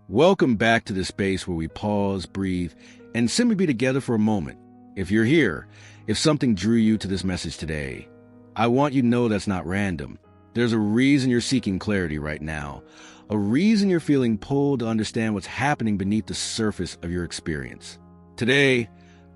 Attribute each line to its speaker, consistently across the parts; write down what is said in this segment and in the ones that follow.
Speaker 1: Welcome back to the space where we pause, breathe, and simply be together for a moment. If you're here, if something drew you to this message today, I want you to know that's not random. There's a reason you're seeking clarity right now, a reason you're feeling pulled to understand what's happening beneath the surface of your experience. Today,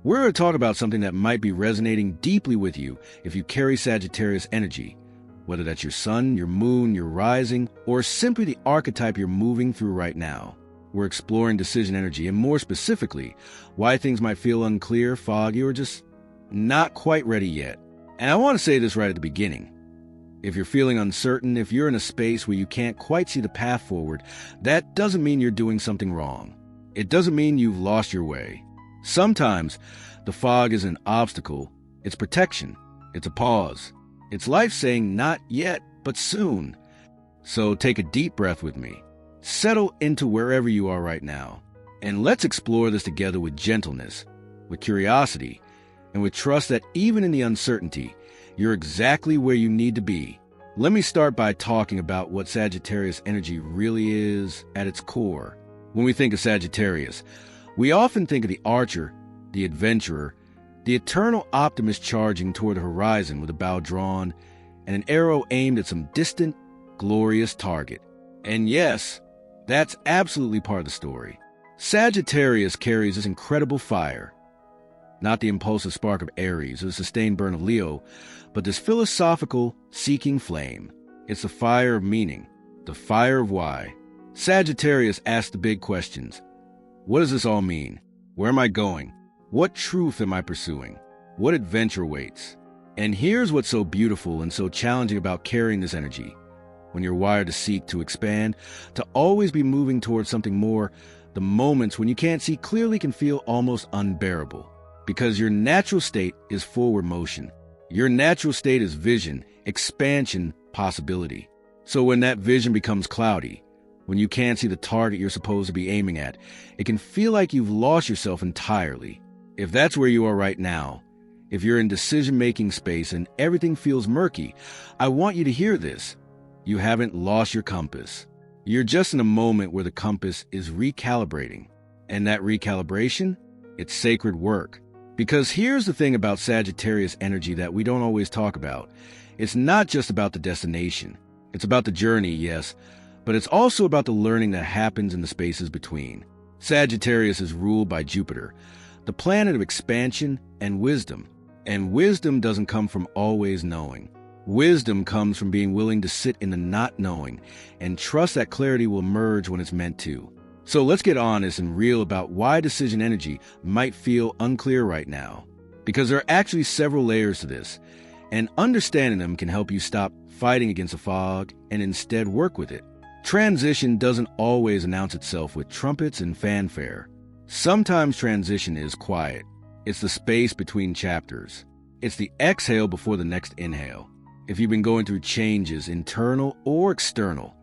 Speaker 1: we're going to talk about something that might be resonating deeply with you if you carry Sagittarius energy, whether that's your sun, your moon, your rising, or simply the archetype you're moving through right now. We're exploring decision energy and, more specifically, why things might feel unclear, foggy, or just not quite ready yet. And I want to say this right at the beginning. If you're feeling uncertain, if you're in a space where you can't quite see the path forward, that doesn't mean you're doing something wrong. It doesn't mean you've lost your way. Sometimes the fog is an obstacle. It's protection. It's a pause. It's life saying not yet, but soon. So take a deep breath with me. Settle into wherever you are right now. And let's explore this together with gentleness, with curiosity, and with trust that even in the uncertainty, you're exactly where you need to be. Let me start by talking about what Sagittarius energy really is at its core. When we think of Sagittarius, we often think of the archer, the adventurer, the eternal optimist charging toward the horizon with a bow drawn and an arrow aimed at some distant, glorious target. And yes, that's absolutely part of the story. Sagittarius carries this incredible fire, not the impulsive spark of Aries or the sustained burn of Leo, but this philosophical, seeking flame. It's the fire of meaning, the fire of why. Sagittarius asks the big questions. What does this all mean? Where am I going? What truth am I pursuing? What adventure waits? And here's what's so beautiful and so challenging about carrying this energy. When you're wired to seek, to expand, to always be moving towards something more, the moments when you can't see clearly can feel almost unbearable. Because your natural state is forward motion. Your natural state is vision, expansion, possibility. So when that vision becomes cloudy, when you can't see the target you're supposed to be aiming at, it can feel like you've lost yourself entirely. If that's where you are right now, if you're in decision-making space and everything feels murky, I want you to hear this. You haven't lost your compass. You're just in a moment where the compass is recalibrating. And that recalibration, it's sacred work. Because here's the thing about Sagittarius energy that we don't always talk about. It's not just about the destination. It's about the journey, yes, but it's also about the learning that happens in the spaces between. Sagittarius is ruled by Jupiter, the planet of expansion and wisdom. And wisdom doesn't come from always knowing. Wisdom comes from being willing to sit in the not knowing and trust that clarity will emerge when it's meant to. So let's get honest and real about why decision energy might feel unclear right now. Because there are actually several layers to this, and understanding them can help you stop fighting against a fog and instead work with it. Transition doesn't always announce itself with trumpets and fanfare. Sometimes transition is quiet. It's the space between chapters. It's the exhale before the next inhale. If you've been going through changes, internal or external,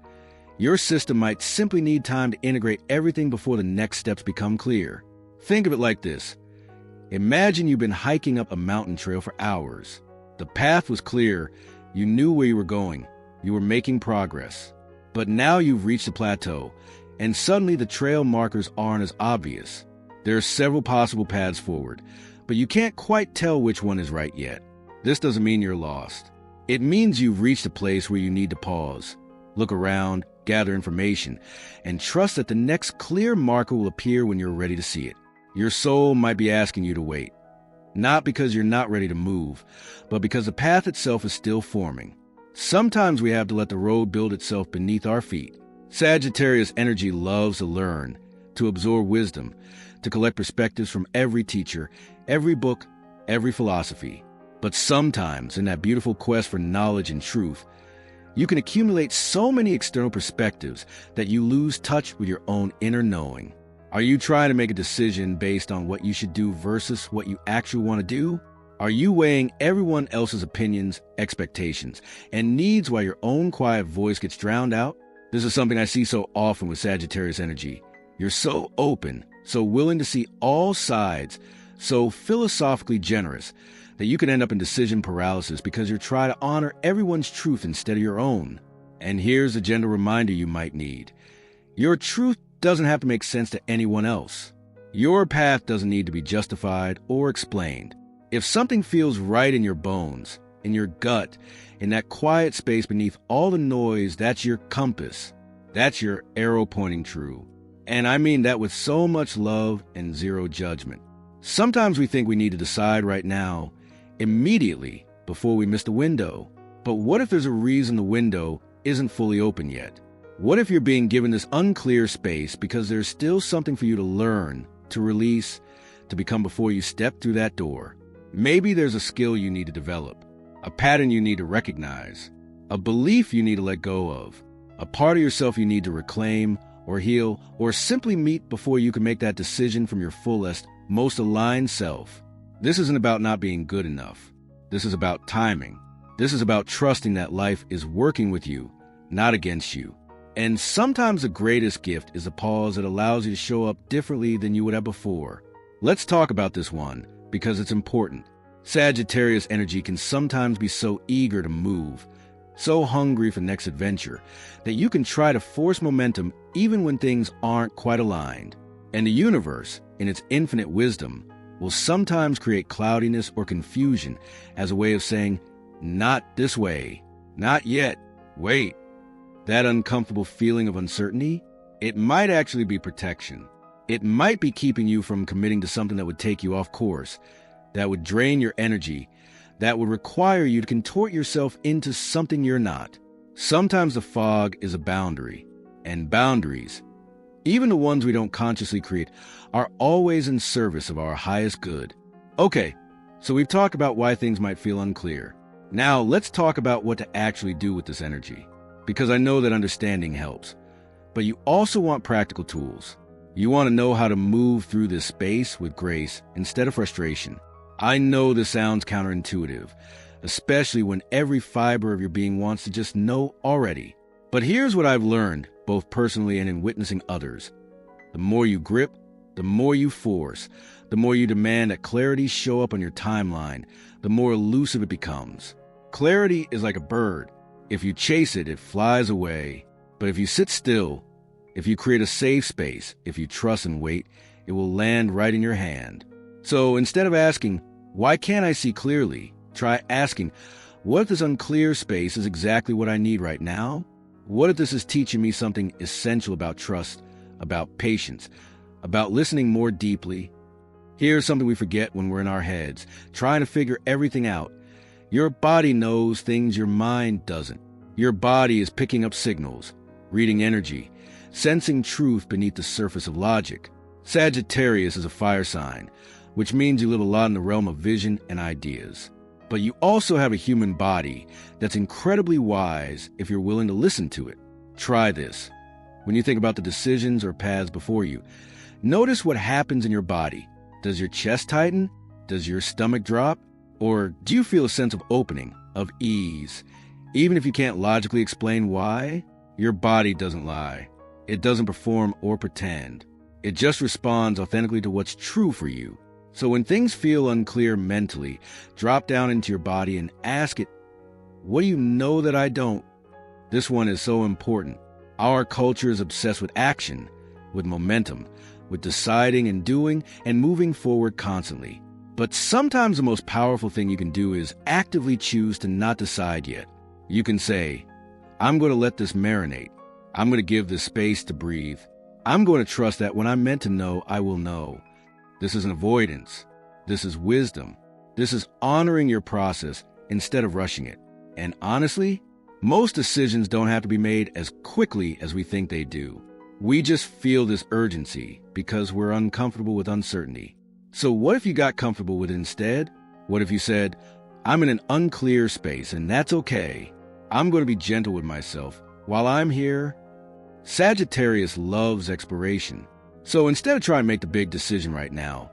Speaker 1: your system might simply need time to integrate everything before the next steps become clear. Think of it like this. Imagine you've been hiking up a mountain trail for hours. The path was clear. You knew where you were going. You were making progress. But now you've reached a plateau, and suddenly the trail markers aren't as obvious. There are several possible paths forward, but you can't quite tell which one is right yet. This doesn't mean you're lost. It means you've reached a place where you need to pause, look around, gather information, and trust that the next clear marker will appear when you're ready to see it. Your soul might be asking you to wait, not because you're not ready to move, but because the path itself is still forming. Sometimes we have to let the road build itself beneath our feet. Sagittarius energy loves to learn, to absorb wisdom, to collect perspectives from every teacher, every book, every philosophy. But sometimes, in that beautiful quest for knowledge and truth, you can accumulate so many external perspectives that you lose touch with your own inner knowing. Are you trying to make a decision based on what you should do versus what you actually want to do? Are you weighing everyone else's opinions, expectations, and needs while your own quiet voice gets drowned out? This is something I see so often with Sagittarius energy. You're so open, so willing to see all sides, so philosophically generous, that you can end up in decision paralysis because you're trying to honor everyone's truth instead of your own. And here's a gentle reminder you might need. Your truth doesn't have to make sense to anyone else. Your path doesn't need to be justified or explained. If something feels right in your bones, in your gut, in that quiet space beneath all the noise, that's your compass. That's your arrow pointing true. And I mean that with so much love and zero judgment. Sometimes we think we need to decide right now, immediately, before we miss the window. But what if there's a reason the window isn't fully open yet? What if you're being given this unclear space because there's still something for you to learn, to release, to become before you step through that door? Maybe there's a skill you need to develop, a pattern you need to recognize, a belief you need to let go of, a part of yourself you need to reclaim or heal, or simply meet before you can make that decision from your fullest, most aligned self. This isn't about not being good enough. This is about timing. This is about trusting that life is working with you, not against you. And sometimes the greatest gift is a pause that allows you to show up differently than you would have before. Let's talk about this one, because it's important. Sagittarius energy can sometimes be so eager to move, so hungry for next adventure, that you can try to force momentum even when things aren't quite aligned. And the universe, in its infinite wisdom, will sometimes create cloudiness or confusion as a way of saying, not this way, not yet, wait. That uncomfortable feeling of uncertainty, it might actually be protection. It might be keeping you from committing to something that would take you off course, that would drain your energy, that would require you to contort yourself into something you're not. Sometimes the fog is a boundary, and boundaries, even the ones we don't consciously create, are always in service of our highest good. Okay, so we've talked about why things might feel unclear. Now let's talk about what to actually do with this energy, because I know that understanding helps. But you also want practical tools. You want to know how to move through this space with grace instead of frustration. I know this sounds counterintuitive, especially when every fiber of your being wants to just know already. But here's what I've learned, both personally and in witnessing others. The more you grip, the more you force, the more you demand that clarity show up on your timeline, the more elusive it becomes. Clarity is like a bird. If you chase it, it flies away. But if you sit still, if you create a safe space, if you trust and wait, it will land right in your hand. So instead of asking, why can't I see clearly? Try asking, what if this unclear space is exactly what I need right now? What if this is teaching me something essential about trust, about patience, about listening more deeply? Here's something we forget when we're in our heads, trying to figure everything out. Your body knows things your mind doesn't. Your body is picking up signals, reading energy, sensing truth beneath the surface of logic. Sagittarius is a fire sign, which means you live a lot in the realm of vision and ideas. But you also have a human body that's incredibly wise if you're willing to listen to it. Try this. When you think about the decisions or paths before you, notice what happens in your body. Does your chest tighten? Does your stomach drop? Or do you feel a sense of opening, of ease? Even if you can't logically explain why, your body doesn't lie. It doesn't perform or pretend. It just responds authentically to what's true for you. So when things feel unclear mentally, drop down into your body and ask it, what do you know that I don't? This one is so important. Our culture is obsessed with action, with momentum, with deciding and doing and moving forward constantly. But sometimes the most powerful thing you can do is actively choose to not decide yet. You can say, I'm going to let this marinate. I'm going to give this space to breathe. I'm going to trust that when I'm meant to know, I will know. This isn't avoidance. This is wisdom. This is honoring your process instead of rushing it. And honestly, most decisions don't have to be made as quickly as we think they do. We just feel this urgency because we're uncomfortable with uncertainty. So what if you got comfortable with it instead? What if you said, I'm in an unclear space and that's okay. I'm going to be gentle with myself while I'm here. Sagittarius loves exploration. So instead of trying to make the big decision right now,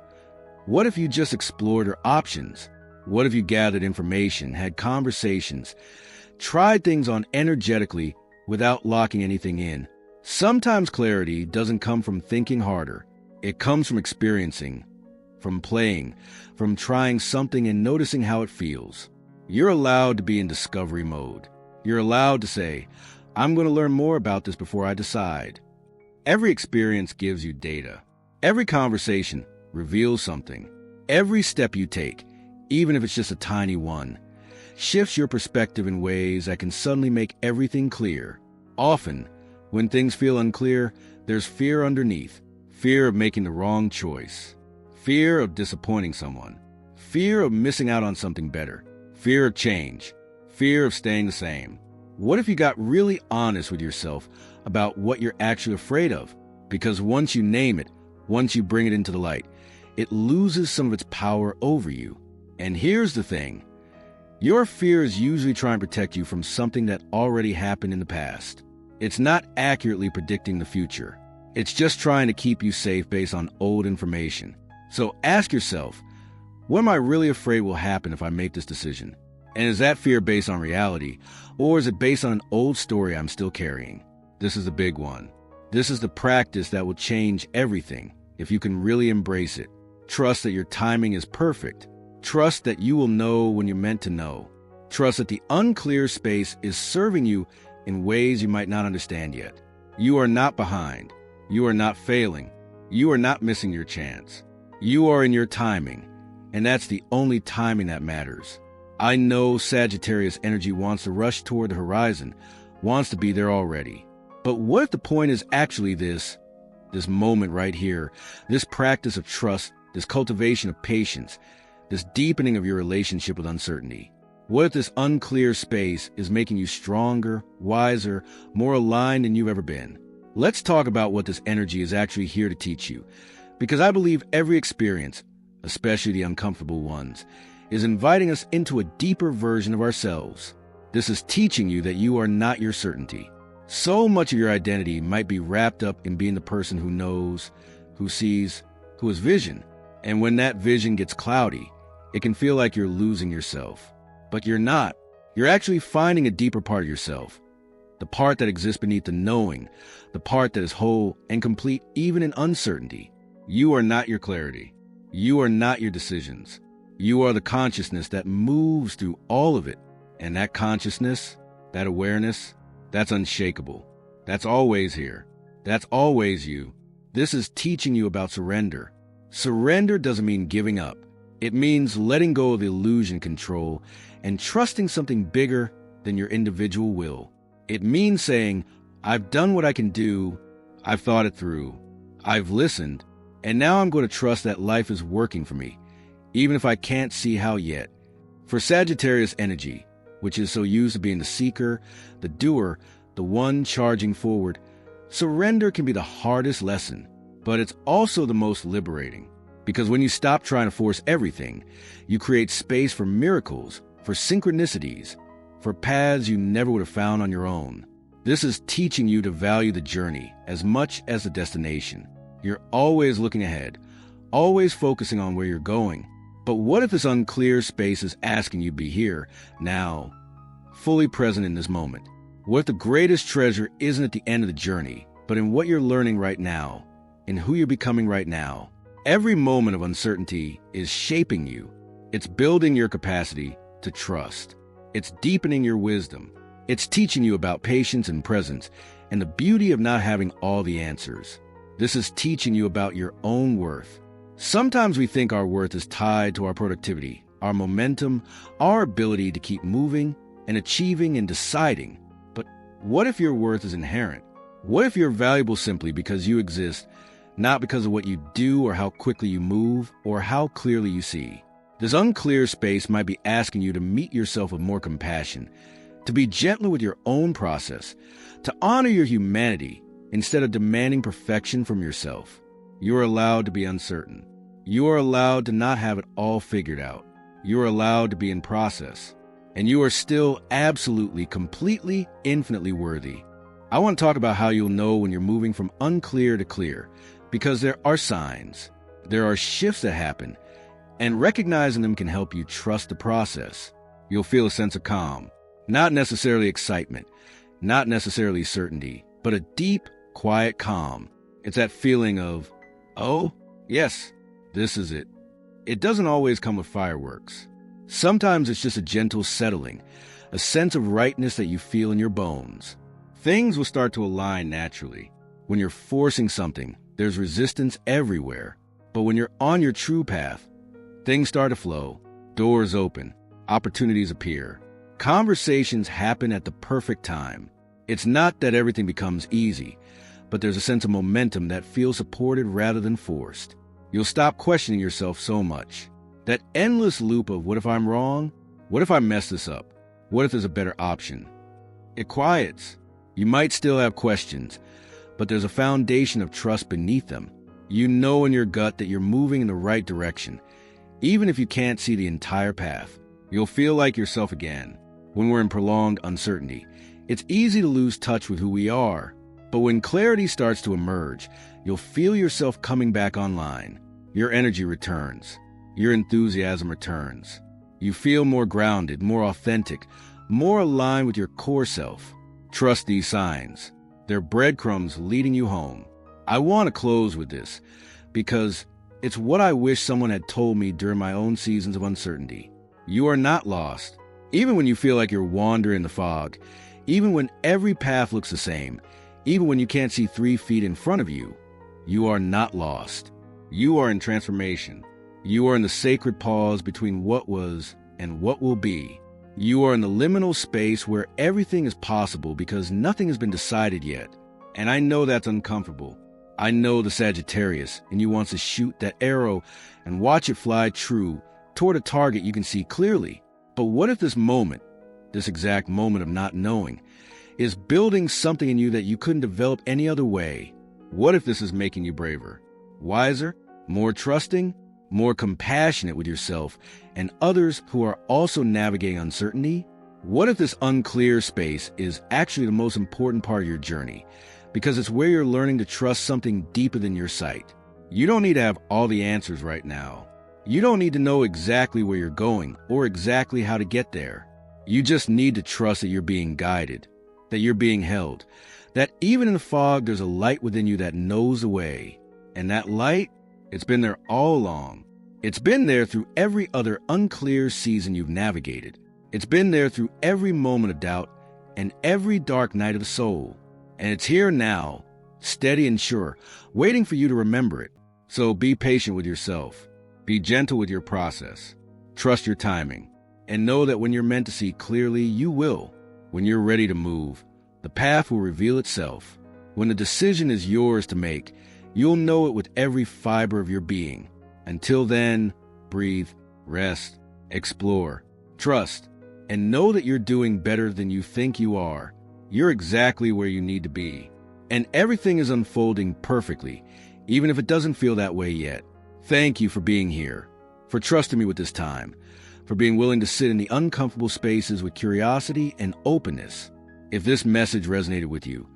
Speaker 1: what if you just explored your options? What if you gathered information, had conversations, tried things on energetically without locking anything in? Sometimes clarity doesn't come from thinking harder. It comes from experiencing, from playing, from trying something and noticing how it feels. You're allowed to be in discovery mode. You're allowed to say, I'm going to learn more about this before I decide. Every experience gives you data. Every conversation reveals something. Every step you take, even if it's just a tiny one, shifts your perspective in ways that can suddenly make everything clear. Often, when things feel unclear, there's fear underneath. Fear of making the wrong choice. Fear of disappointing someone. Fear of missing out on something better. Fear of change. Fear of staying the same. What if you got really honest with yourself about what you're actually afraid of? Because once you name it, once you bring it into the light, it loses some of its power over you. And here's the thing. Your fear is usually trying to protect you from something that already happened in the past. It's not accurately predicting the future. It's just trying to keep you safe based on old information. So ask yourself, what am I really afraid will happen if I make this decision? And is that fear based on reality, or is it based on an old story I'm still carrying? This is the big one. This is the practice that will change everything if you can really embrace it. Trust that your timing is perfect. Trust that you will know when you're meant to know. Trust that the unclear space is serving you in ways you might not understand yet. You are not behind. You are not failing. You are not missing your chance. You are in your timing, and that's the only timing that matters. I know Sagittarius energy wants to rush toward the horizon, wants to be there already. But what if the point is actually this moment right here, this practice of trust, this cultivation of patience, this deepening of your relationship with uncertainty? What if this unclear space is making you stronger, wiser, more aligned than you've ever been? Let's talk about what this energy is actually here to teach you, because I believe every experience, especially the uncomfortable ones, is inviting us into a deeper version of ourselves. This is teaching you that you are not your certainty. So much of your identity might be wrapped up in being the person who knows, who sees, who has vision. And when that vision gets cloudy, it can feel like you're losing yourself. But you're not. You're actually finding a deeper part of yourself. The part that exists beneath the knowing, the part that is whole and complete even in uncertainty. You are not your clarity. You are not your decisions. You are the consciousness that moves through all of it. And that consciousness, that awareness, that's unshakable. That's always here. That's always you. This is teaching you about surrender. Surrender doesn't mean giving up. It means letting go of illusion control and trusting something bigger than your individual will. It means saying, I've done what I can do, I've thought it through, I've listened, and now I'm going to trust that life is working for me, even if I can't see how yet. For Sagittarius energy, which is so used to being the seeker, the doer, the one charging forward, surrender can be the hardest lesson, but it's also the most liberating. Because when you stop trying to force everything, you create space for miracles, for synchronicities, for paths you never would have found on your own. This is teaching you to value the journey as much as the destination. You're always looking ahead, always focusing on where you're going. But what if this unclear space is asking you to be here, now, fully present in this moment? What if the greatest treasure isn't at the end of the journey, but in what you're learning right now, in who you're becoming right now? Every moment of uncertainty is shaping you. It's building your capacity to trust. It's deepening your wisdom. It's teaching you about patience and presence and the beauty of not having all the answers. This is teaching you about your own worth. Sometimes we think our worth is tied to our productivity, our momentum, our ability to keep moving and achieving and deciding. But what if your worth is inherent? What if you're valuable simply because you exist, not because of what you do or how quickly you move or how clearly you see? This unclear space might be asking you to meet yourself with more compassion, to be gentler with your own process, to honor your humanity instead of demanding perfection from yourself. You are allowed to be uncertain. You are allowed to not have it all figured out. You are allowed to be in process. And you are still absolutely, completely, infinitely worthy. I want to talk about how you'll know when you're moving from unclear to clear, because there are signs. There are shifts that happen, and recognizing them can help you trust the process. You'll feel a sense of calm, not necessarily excitement, not necessarily certainty, but a deep, quiet calm. It's that feeling of, oh, yes, this is it. It doesn't always come with fireworks. Sometimes it's just a gentle settling, a sense of rightness that you feel in your bones. Things will start to align naturally. When you're forcing something, there's resistance everywhere. But when you're on your true path, things start to flow, doors open, opportunities appear. Conversations happen at the perfect time. It's not that everything becomes easy, but there's a sense of momentum that feels supported rather than forced. You'll stop questioning yourself so much. That endless loop of what if I'm wrong? What if I mess this up? What if there's a better option? It quiets. You might still have questions, but there's a foundation of trust beneath them. You know in your gut that you're moving in the right direction, even if you can't see the entire path. You'll feel like yourself again. When we're in prolonged uncertainty, it's easy to lose touch with who we are. But when clarity starts to emerge, you'll feel yourself coming back online. Your energy returns. Your enthusiasm returns. You feel more grounded, more authentic, more aligned with your core self. Trust these signs. They're breadcrumbs leading you home. I want to close with this because it's what I wish someone had told me during my own seasons of uncertainty. You are not lost. Even when you feel like you're wandering in the fog, even when every path looks the same, even when you can't see 3 feet in front of you, you are not lost. You are in transformation. You are in the sacred pause between what was and what will be. You are in the liminal space where everything is possible because nothing has been decided yet. And I know that's uncomfortable. I know the Sagittarius in you wants to shoot that arrow and watch it fly true toward a target you can see clearly. But what if this moment, this exact moment of not knowing, is building something in you that you couldn't develop any other way? What if this is making you braver, wiser, more trusting, more compassionate with yourself and others who are also navigating uncertainty? What if this unclear space is actually the most important part of your journey? Because it's where you're learning to trust something deeper than your sight. You don't need to have all the answers right now. You don't need to know exactly where you're going or exactly how to get there. You just need to trust that you're being guided, that you're being held, that even in the fog, there's a light within you that knows the way. And that light, it's been there all along. It's been there through every other unclear season you've navigated. It's been there through every moment of doubt and every dark night of the soul. And it's here now, steady and sure, waiting for you to remember it. So be patient with yourself. Be gentle with your process. Trust your timing. And know that when you're meant to see clearly, you will. When you're ready to move, the path will reveal itself. When the decision is yours to make, you'll know it with every fiber of your being. Until then, breathe, rest, explore, trust, and know that you're doing better than you think you are. You're exactly where you need to be. And everything is unfolding perfectly, even if it doesn't feel that way yet. Thank you for being here, for trusting me with this time, for being willing to sit in the uncomfortable spaces with curiosity and openness. If this message resonated with you,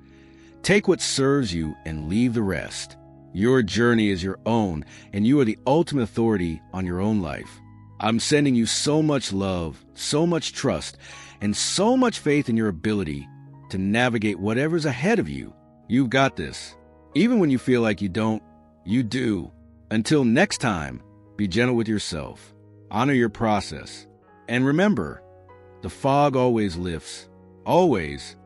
Speaker 1: take what serves you and leave the rest. Your journey is your own, and you are the ultimate authority on your own life. I'm sending you so much love, so much trust, and so much faith in your ability to navigate whatever's ahead of you. You've got this. Even when you feel like you don't, you do. Until next time, be gentle with yourself. Honor your process. And remember, the fog always lifts. Always.